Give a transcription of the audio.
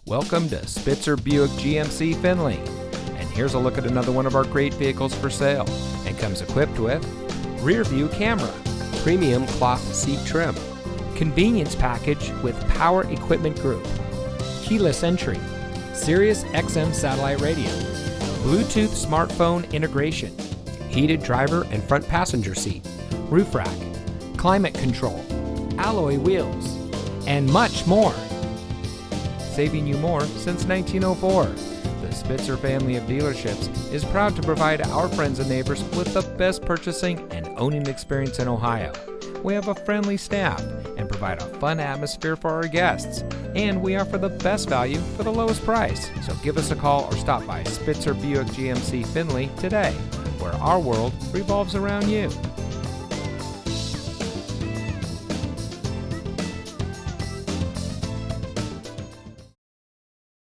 Welcome to Spitzer Buick GMC Findlay. And here's a look at another one of our great vehicles for sale. And comes equipped with rear view camera, premium cloth seat trim, convenience package with power equipment group, keyless entry, Sirius XM satellite radio, Bluetooth smartphone integration, heated driver and front passenger seat, roof rack, climate control, alloy wheels, and much more. Saving you more since 1904. The Spitzer family of dealerships is proud to provide our friends and neighbors with the best purchasing and owning experience in Ohio. We have a friendly staff and provide a fun atmosphere for our guests. And we offer the best value for the lowest price. So give us a call or stop by Spitzer Buick GMC Findlay today, where our world revolves around you.